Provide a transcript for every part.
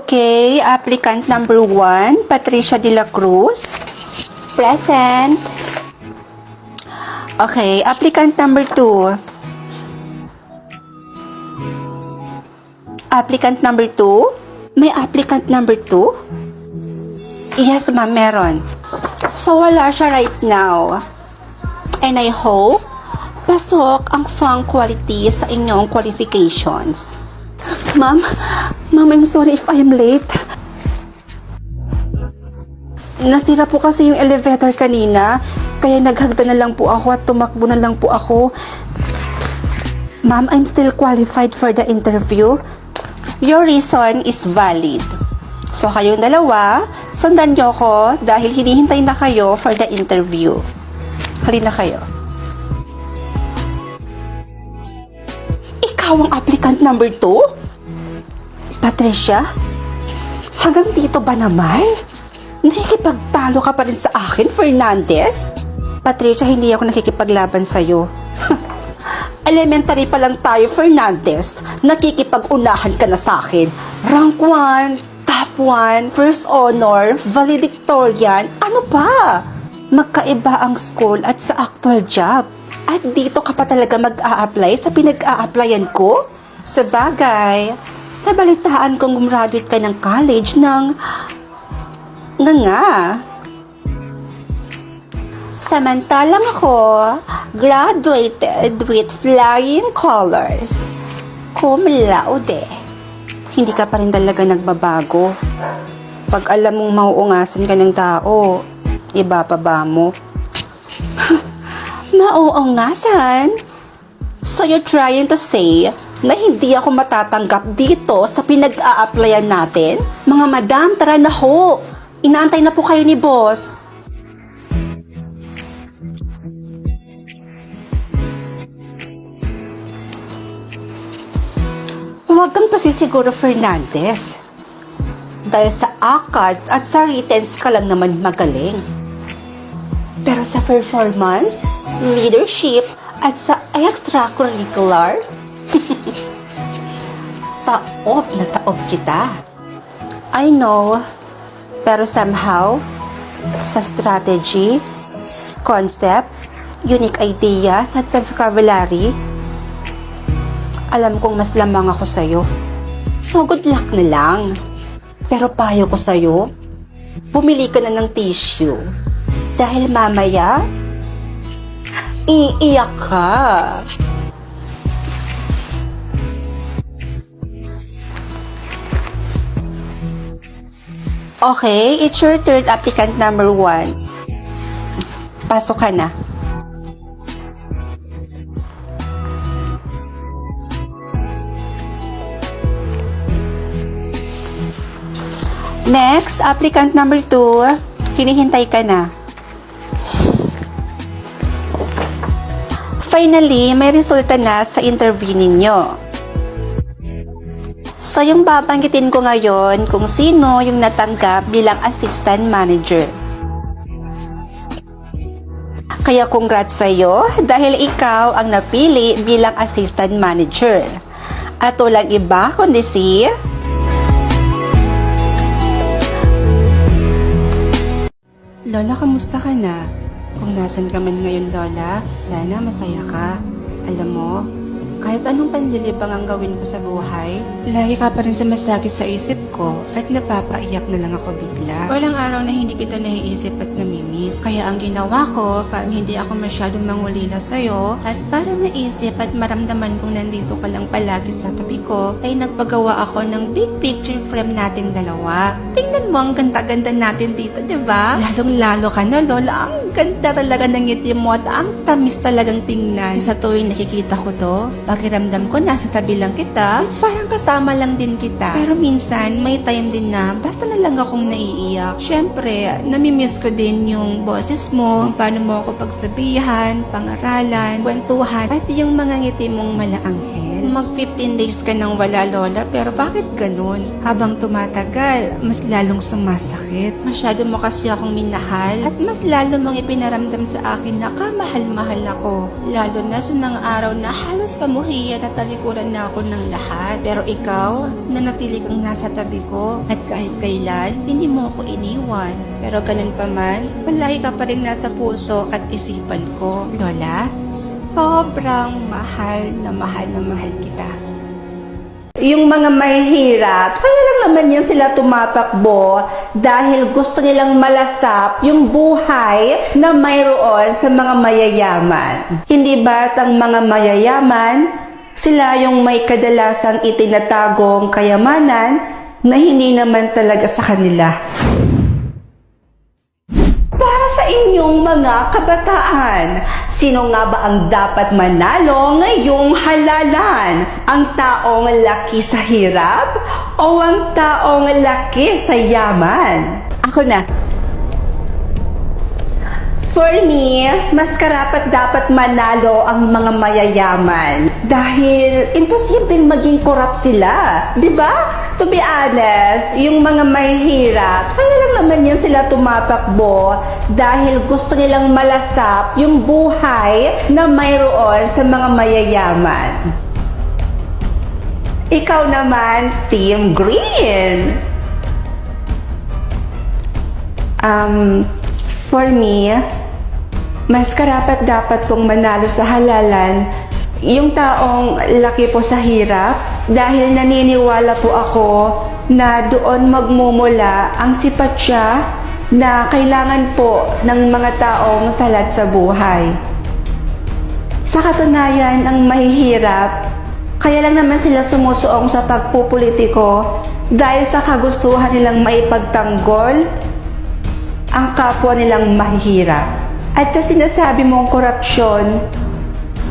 Okay, applicant number 1, Patricia de la Cruz. Present. Okay, applicant number 2. Applicant number 2? May applicant number 2? Yes, ma'am, meron. So, wala siya right now. And I hope pasok ang fang quality sa inyong qualifications. Ma'am, I'm sorry if I am late. Nasira po kasi yung elevator kanina, kaya naghagda na lang po ako at tumakbo na lang po ako. Ma'am, I'm still qualified for the interview. Your reason is valid. So, kayong dalawa, sundan nyo ko dahil hinihintay na kayo for the interview. Halina kayo. Ikaw ang applicant number 2? Patricia? Hanggang dito ba naman? Nakikipagtalo ka pa rin sa akin, Fernandez? Patricia, hindi ako nakikipaglaban sa'yo. Elementary pa lang tayo, Fernandez. Nakikipag-unahan ka na sa akin. Rank 1, top 1, first honor, valedictorian, ano pa? Magkaiba ang school at sa actual job. At dito ka pa talaga mag-a-apply sa pinag-a-applyan ko? Sabagay, nabalitaan kong gumraduate ka ng college ng nga. Samantalang ako, graduated with flying colors. Cum laude. Hindi ka pa rin talaga nagbabago. Pag alam mong mauungasan ka ng tao, ibababa mo. Mauungasan? So you're trying to say na hindi ako matatanggap dito sa pinag-a-applyan natin? Mga madam, tara na ho. Inaantay na po kayo ni boss. Huwag kang pasisiguro, Fernandez. Dahil sa ACADS at sa writtens ka lang naman magaling. Pero sa performance, leadership, at sa extracurricular, taob na taob kita. I know, pero somehow, sa strategy, concept, unique ideas, at sa vocabulary, alam kong mas lamang ako sa'yo. So good luck na lang. Pero payo ko sa'yo, bumili ka na ng tissue. Dahil mamaya, iiyak ka. Okay, it's your third applicant number 1. Pasok ka na. Next, applicant number 2, hinihintay ka na. Finally, may resulta na sa interview ninyo. So, yung babanggitin ko ngayon kung sino yung natanggap bilang assistant manager. Kaya congrats sa'yo dahil ikaw ang napili bilang assistant manager. At walang iba kundi si Lola, kamusta ka na? Kung nasan ka man ngayon, Lola, sana masaya ka. Alam mo, kahit anong panlilibang ang gawin ko sa buhay, lagi ka pa rin sumasakit sa isip ko at napapaiyak na lang ako bigla. Walang araw na hindi kita naiisip at namimiss. Kaya ang ginawa ko, para hindi ako masyadong mangulila sa'yo at para maisip at maramdaman kong nandito ka lang palagi sa tabi ko, ay nagpagawa ako ng big picture frame nating dalawa. Tingnan mo ang ganda-ganda natin dito, diba? Lalong-lalo ka na, Lola. Ang ganda talaga ng ngiti mo at ang tamis talagang tingnan. Sa tuwing nakikita ko to, pakiramdam ko nasa tabi lang kita, parang kasama lang din kita. Pero minsan, may time din na basta na lang akong naiiyak. Siyempre, namimiss ko din yung boses mo, kung paano mo ako pagsabihan, pangaralan, kwentuhan, at yung mga ngiti mong malaanghel. Mag 15 days ka nang wala, Lola, pero bakit ganun? Habang tumatagal, mas lalong sumasakit. Masyado mo kasi akong minahal at mas lalo mong ipinaramdam sa akin na kamahal-mahal ako. Lalo na sa nang araw na halos kamuhiyan at talikuran na ako ng lahat. Pero ikaw, nanatili kang nasa tabi ko at kahit kailan, hindi mo ako iniwan. Pero ganun pa man, palagi ka pa rin nasa puso at isipan ko. Lola, sobrang mahal na mahal kita. Yung mga mahihirap, kaya lang naman yan sila tumatakbo dahil gusto nilang malasap yung buhay na mayroon sa mga mayayaman. Hindi ba't ang mga mayayaman, sila yung may kadalasang itinatagong kayamanan na hindi naman talaga sa kanila? Para sa inyong mga kabataan, sino nga ba ang dapat manalo ngayong halalan? Ang taong laki sa hirap o ang taong laki sa yaman? Ako na. For me, mas karapat dapat manalo ang mga mayayaman dahil imposibleng maging korap sila, di ba? To be honest, yung mga mahihirap, kaya lang naman yan sila tumatakbo dahil gusto nilang malasap yung buhay na mayroon sa mga mayayaman. Ikaw naman, Team Green. For me, mas karapat dapat pong manalo sa halalan yung taong laki po sa hirap dahil naniniwala po ako na doon magmumula ang sipat siya na kailangan po ng mga taong salat sa buhay. Sa katunayan, ang mahihirap, kaya lang naman sila sumusuong sa pagpupolitiko dahil sa kagustuhan nilang maipagtanggol ang kapwa nilang mahihirap. At sa sinasabi mong korupsyon,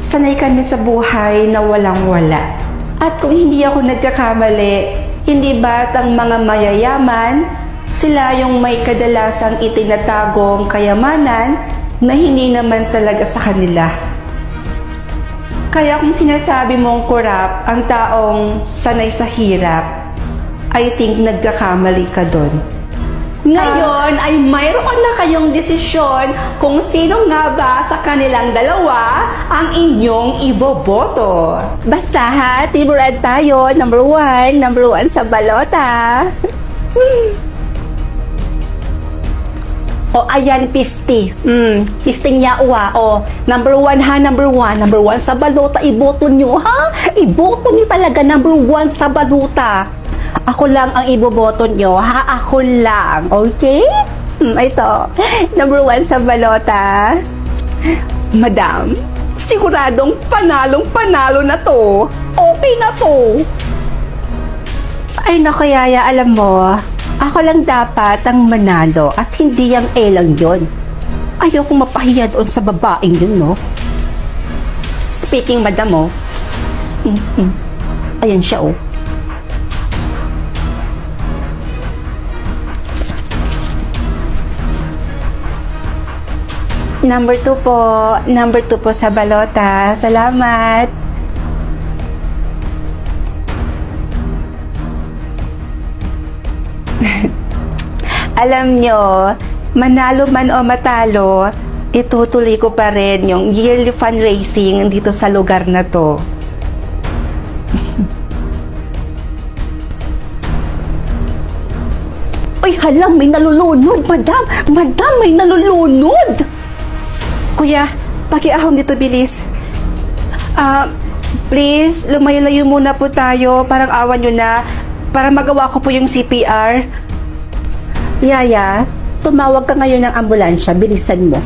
sanay kami sa buhay na walang-wala. At kung hindi ako nagkakamali, hindi ba't ang mga mayayaman, sila yung may kadalasang itinatagong kayamanan na hindi naman talaga sa kanila. Kaya kung sinasabi mong korap ang taong sanay sa hirap, I think nagkakamali ka doon. Ngayon ay mayroon na kayong desisyon kung sino nga ba sa kanilang dalawa ang inyong iboboto. Basta ha, Team Red tayo, number one sa balota. O ayan, pisti. Pisting niya uwa. O, number one ha, number one sa balota, iboto nyo ha? Iboto nyo talaga number one sa balota. Ako lang ang iboboto nyo, ha? Ako lang, okay? Ito, number one sa balota. Madam, siguradong panalo na to. Okay na to. Ay naku, Yaya, alam mo, ako lang dapat ang manalo at hindi yung lang yun. Ayoko mapahiya doon sa babaeng yun, no? Speaking, madam, oh. Ayan siya, oh. Number 2 po. Number 2 po sa balota. Salamat. Alam nyo, manalo man o matalo, itutuloy ko pa rin yung yearly fundraising dito sa lugar na to. Ay, halang, may nalulunod, madam! Madam, may nalulunod! Kuya, pakiahon dito, bilis. Please, lumayo-layo muna po tayo. Parang awan nyo na. Para magawa ko po yung CPR. Yaya, tumawag ka ngayon ng ambulansya. Bilisan mo.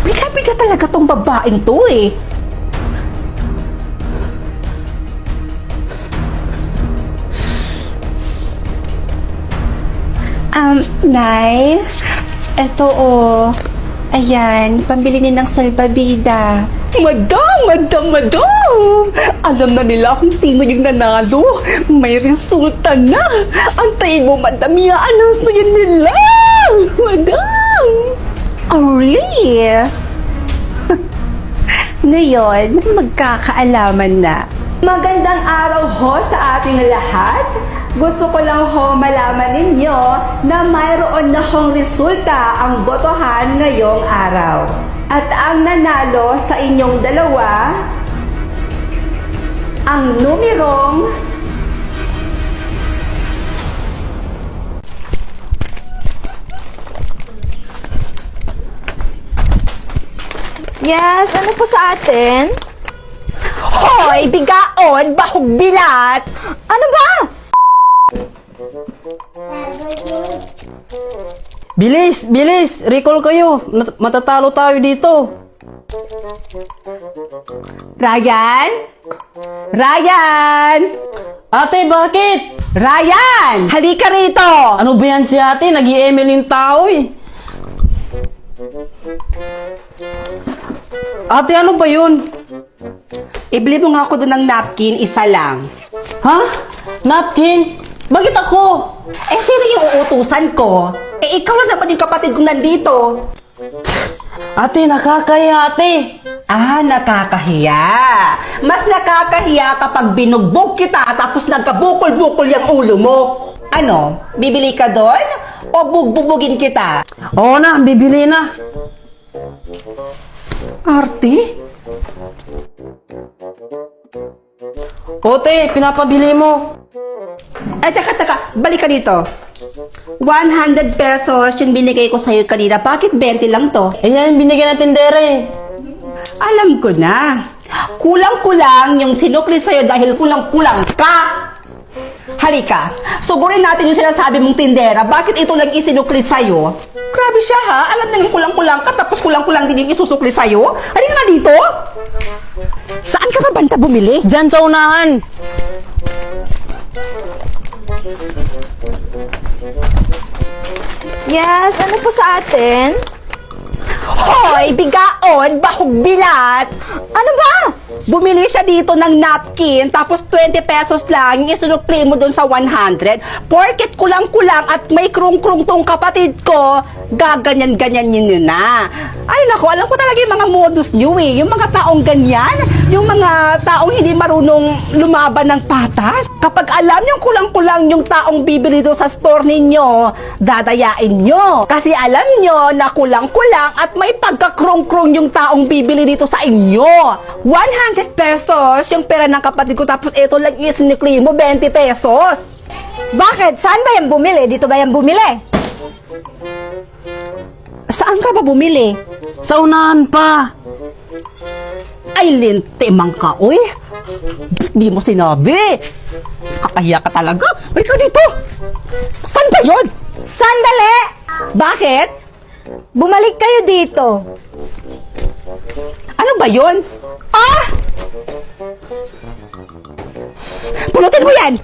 Biga-biga talaga tong babaeng to eh. Nay, eto oh. Ayan, pambili niyo ng salbabida. Madam! Alam na nila kung sino yung nanalo. May resulta na. Antayin mo, madam. I-announce na yun nila. Madam! Oh, really? Ngayon, magkakaalaman na. Magandang araw ho sa ating lahat. Gusto ko lang ho malaman ninyo na mayroon na hong resulta ang botohan ngayong araw. At ang nanalo sa inyong dalawa, ang numerong Yes, ano po sa atin? Hoy, bigaon, bahog bilat! Ano ba? Bilis! Bilis! Recall kayo! Matatalo tayo dito! Ryan? Ryan! Ate, bakit? Ryan! Halika rito! Ano ba yan si ate? Nag-i-email yung tao eh! Ate, ano ba yun? Ibili mo nga ako doon ng napkin, isa lang. Ha? Napkin? Bakit ako? Eh, sino yung uutusan ko? Eh, ikaw lang naman yung kapatid kong nandito. Ate, nakakaya ate! Ah, nakakahiya. Mas nakakahiya kapag binugbog kita tapos nagkabukol-bukol yung ulo mo. Ano, bibili ka doon? O bugbubugin kita? Oo na, bibili na! Arte? Ote, pinapabili mo! Ay, teka, balik ka dito. 100 pesos yung binigay ko sa'yo kanina. Bakit 20 lang to? Eh yan, binigyan ng tindera eh! Alam ko na. Kulang-kulang yung sinukli sa'yo dahil kulang-kulang ka. Halika, sugurin natin yung sinasabi mong tindera. Bakit ito lang isinukli sa'yo? Grabe siya ha. Alam na yung kulang-kulang ka tapos kulang-kulang din yung isusukli sa'yo. Halika nga dito. Saan ka ba banta bumili? Diyan sa unahan! Yes, ano po sa atin? Hoy, bigaon, bahog bilat! Ano ba? Bumili siya dito ng napkin, tapos 20 pesos lang yung isinukli mo dun sa 100. Porket kulang-kulang at may krung-krung tong kapatid ko, gaganyan-ganyan yun na. Ay nako, alam ko talaga yung mga modus nyo eh. Yung mga taong ganyan, yung mga taong hindi marunong lumaban ng patas. Kapag alam yung kulang-kulang yung taong bibili doon sa store ninyo, dadayain nyo. Kasi alam nyo na kulang-kulang at may pagkakrong-krong yung taong bibili dito sa inyo. 100 pesos yung pera ng kapatid ko tapos ito lang isinikli mo 20 pesos. Bakit? Saan ba yan bumili? Dito ba yan bumili? Saan ka ba bumili? Sa unahan pa! Ay, lintimang ka, uy. Di mo sinabi. Kakahiya ka talaga. Ay, ka dito. Saan ba yun? Sandali! Bakit? Bumalik kayo dito. Ano ba yun? Ah! Pulutin mo yan!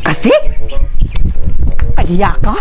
Kasi? Kahiya ka?